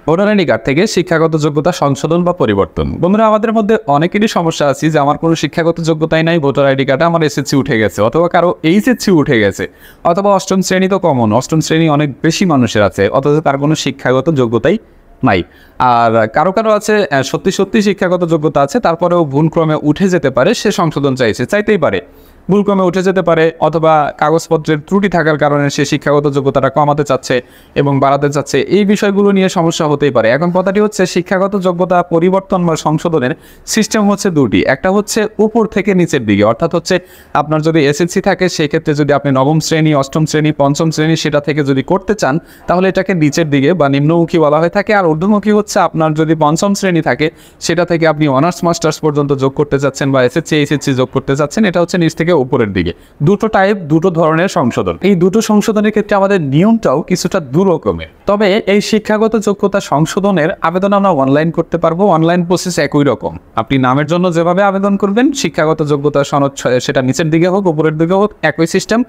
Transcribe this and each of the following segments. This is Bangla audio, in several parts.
ভোটার আইডি কার্ড থেকে শিক্ষাগত যোগ্যতা সংশোধন বা পরিবর্তন। বন্ধুরা, আমাদের মধ্যে অনেকেরই সমস্যা আছে যে আমার কোনো শিক্ষাগত যোগ্যতাই নাই, ভোটার আইডি কার্ডে আমার এসএসসি উঠে গেছে, অথবা কারো এইচএসসি উঠে গেছে, অথবা অষ্টম শ্রেণী তো কমন, অষ্টম শ্রেণী অনেক বেশি মানুষের আছে, অথচ তার কোনো শিক্ষাগত যোগ্যতাই নাই। আর কারো কারো আছে সত্যি সত্যি শিক্ষাগত যোগ্যতা আছে, তারপরেও ভুলক্রমে উঠে যেতে পারে, সে সংশোধন চাইতেই পারে, ভুলক্রমে উঠে যেতে পারে, অথবা কাগজপত্রের ত্রুটি থাকার কারণে সে শিক্ষাগত যোগ্যতাটা কমাতে চাচ্ছে এবং বাড়াতে চাচ্ছে। এই বিষয়গুলো নিয়ে সমস্যা হতেই পারে। এখন কথাটি হচ্ছে, শিক্ষাগত যোগ্যতা পরিবর্তন বা সংশোধনের সিস্টেম হচ্ছে দুটি। একটা হচ্ছে উপর থেকে নিচের দিকে, অর্থাৎ হচ্ছে আপনার যদি এসএসসি থাকে, সেই ক্ষেত্রে যদি আপনি নবম শ্রেণী, অষ্টম শ্রেণী, পঞ্চম শ্রেণী সেটা থেকে যদি করতে চান, তাহলে এটাকে নিচের দিকে বা নিম্নমুখী বলা হয়ে থাকে। আর ঊর্ধ্বমুখী হচ্ছে আপনার যদি পঞ্চম শ্রেণী থাকে, সেটা থেকে আপনি অনার্স মাস্টার্স পর্যন্ত যোগ করতে চাচ্ছেন বা এসএসসি এইচএসসি যোগ করতে চাচ্ছেন, এটা হচ্ছে নিচ থেকে উপরের দিকে। দুটো টাইপ, দুটো ধরনের সংশোধন। এই দুটো সংশোধনের ক্ষেত্রে আমাদের নিয়মটাও কিছুটা দু রকমের। তবে এই শিক্ষাগত যোগ্যতা সংশোধনের আবেদন আমরা অনলাইন করতে পারবো। অনলাইন প্রসেস একই রকম। আপনি নামের জন্য যেভাবে আবেদন করবেন, শিক্ষাগত যোগ্যতা সনদ সেটা নিচের দিকে হোক উপরের দিকে হোক, একই সিস্টেম।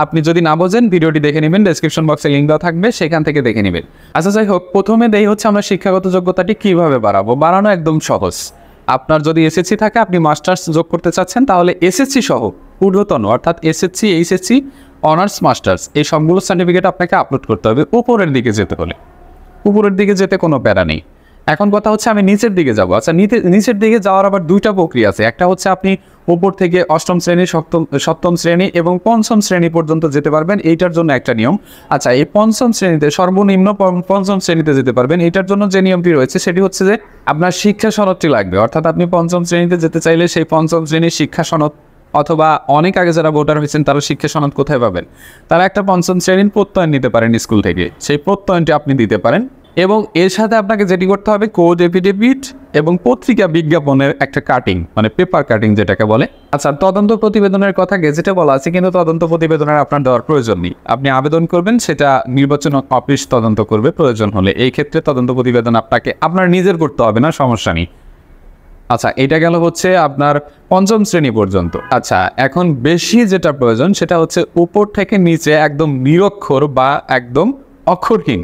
আপনি যদি না বোঝেন, ভিডিওটি দেখে নেবেন, ডেসক্রিপশন বক্সে লিঙ্ক দেওয়া থাকবে, সেখান থেকে দেখে নেবেন। আচ্ছা, যাই হোক, প্রথমে দেই হচ্ছে আমরা শিক্ষাগত যোগ্যতাটি কিভাবে বাড়াবো। বাড়ানো একদম সহজ। আপনার যদি এসএসসি থাকে, আপনি মাস্টার্স যোগ করতে চাচ্ছেন, তাহলে এসএসসি সহ ঊর্ধ্বতন অর্থাৎ এসএসসি, এইচএসসি, অনার্স মাস্টার্স এই সবগুলো সার্টিফিকেট আপনাকে আপলোড করতে হবে উপরের দিকে যেতে হলে। উপরের দিকে যেতে কোনো প্যারা নেই। এখন কথা হচ্ছে আমি নিচের দিকে যাব। আচ্ছা, নিচের দিকে যাওয়ার আবার দুইটা প্রক্রিয়া আছে। একটা হচ্ছে আপনি উপর থেকে অষ্টম শ্রেণী, সপ্তম শ্রেণী এবং পঞ্চম শ্রেণী পর্যন্ত যেতে পারবেন, এইটার জন্য একটা নিয়ম। আচ্ছা, এই পঞ্চম শ্রেণীতে, সর্বনিম্ন পঞ্চম শ্রেণীতে যেতে পারবেন, এইটার জন্য যে নিয়মটি রয়েছে সেটি হচ্ছে যে আপনার শিক্ষা সনদটি লাগবে। অর্থাৎ আপনি পঞ্চম শ্রেণীতে যেতে চাইলে সেই পঞ্চম শ্রেণীর শিক্ষা সনদ, অথবা অনেক আগে যারা ভোটার হয়েছেন তারা শিক্ষা সনদ কোথায় পাবেন, তারা একটা পঞ্চম শ্রেণীর প্রত্যয়ন নিতে পারেন স্কুল থেকে, সেই প্রত্যয়নটি আপনি দিতে পারেন। এবং এর সাথে আপনাকে যেটি করতে হবে, কোড এফিডেভিট এবং পত্রিকা বিজ্ঞাপনের একটা কাটিং, মানে পেপার কাটিং যেটাকে বলে। আচ্ছা, তদন্ত প্রতিবেদনের কথা গেজেটে বলা আছে, কিন্তু তদন্ত প্রতিবেদনের আপনার দেওয়ার প্রয়োজন নেই। আপনি আবেদন করবেন, সেটা নির্বাচন অফিস তদন্ত করবে প্রয়োজন হলে। এই ক্ষেত্রে তদন্ত প্রতিবেদন আপনাকে আপনার নিজের করতে হবে না, সমস্যা নেই। আচ্ছা, এটা গেল হচ্ছে আপনার পঞ্চম শ্রেণী পর্যন্ত। আচ্ছা, এখন বেশি যেটা প্রয়োজন সেটা হচ্ছে উপর থেকে নিচে একদম নিরক্ষর বা একদম অক্ষরহীন,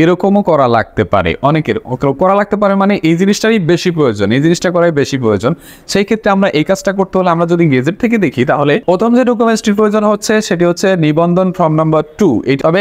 এরকমও করা লাগতে পারে। অনেকের করা লাগতে পারে, মানে এই জিনিসটারই বেশি প্রয়োজন, এই জিনিসটা করাই বেশি প্রয়োজন। সেই ক্ষেত্রে আমরা এই কাজটা করতে হলে আমরা যদি গেজেট থেকে দেখি, তাহলে প্রথম যে ডকুমেন্টসটির প্রয়োজন হচ্ছে সেটি হচ্ছে নিবন্ধন ফর্ম নাম্বার 2। তবে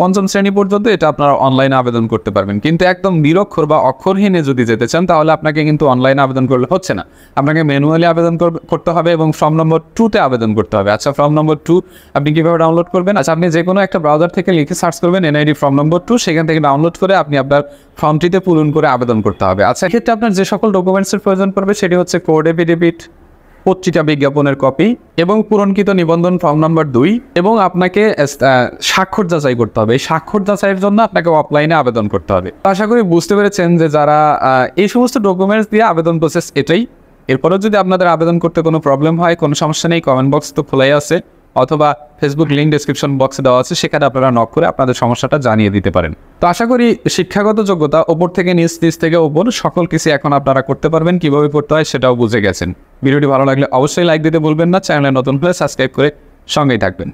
পঞ্চম শ্রেণী পর্যন্ত এটা আপনারা অনলাইনে আবেদন করতে পারবেন, কিন্তু একদম নিরক্ষর বা অক্ষরহীনে যদি যেতে চান, তাহলে আপনাকে কিন্তু অনলাইনে আবেদন করলে হচ্ছে না, আপনাকে ম্যানুয়ালি আবেদন করতে হবে এবং ফর্ম নম্বর 2-তে আবেদন করতে হবে। আচ্ছা, ফর্ম নম্বর 2 আপনি কীভাবে ডাউনলোড করবেন? আচ্ছা, আপনি যে কোনো একটা ব্রাউজার থেকে লিখে সার্চ করবেন এনআইডি ফর্ম নম্বর 2, সেখান থেকে ডাউনলোড করে আপনি আপনার ফর্মটিতে পূরণ করে আবেদন করতে হবে। আচ্ছা, এক্ষেত্রে আপনার যে সকল ডকুমেন্টসের প্রয়োজন পড়বে সেটি হচ্ছে কোড এফিডেভিট, পত্রিকা বিজ্ঞাপনের কপি এবং পূরণকৃত নিবন্ধন ফর্ম নাম্বার 2, এবং আপনাকে স্বাক্ষর যাচাই করতে হবে। এই স্বাক্ষর যাচাইয়ের জন্য আপনাকে অফলাইনে আবেদন করতে হবে। আশা করি বুঝতে পেরেছেন যে যারা এই সমস্ত ডকুমেন্টস দিয়ে আবেদন প্রসেস এটাই। এরপরেও যদি আপনাদের আবেদন করতে কোনো প্রবলেম হয়, কোনো সমস্যা নেই, কমেন্ট বক্স তো খোলাই আছে, অথবা ফেসবুক লিঙ্ক ডেসক্রিপশন বক্সে দেওয়া আছে, সেখানে আপনারা নক করে আপনাদের সমস্যাটা জানিয়ে দিতে পারেন। তো আশা করি শিক্ষাগত যোগ্যতা ওপর থেকে নিচ, নিচ থেকে ওপর সকল কিছু এখন আপনারা করতে পারবেন। কিভাবে করতে হয় সেটাও বুঝে গেছেন। ভিডিওটি ভালো লাগলে অবশ্যই লাইক দিতে ভুলবেন না। চ্যানেলে নতুন হলে সাবস্ক্রাইব করে সঙ্গেই থাকবেন।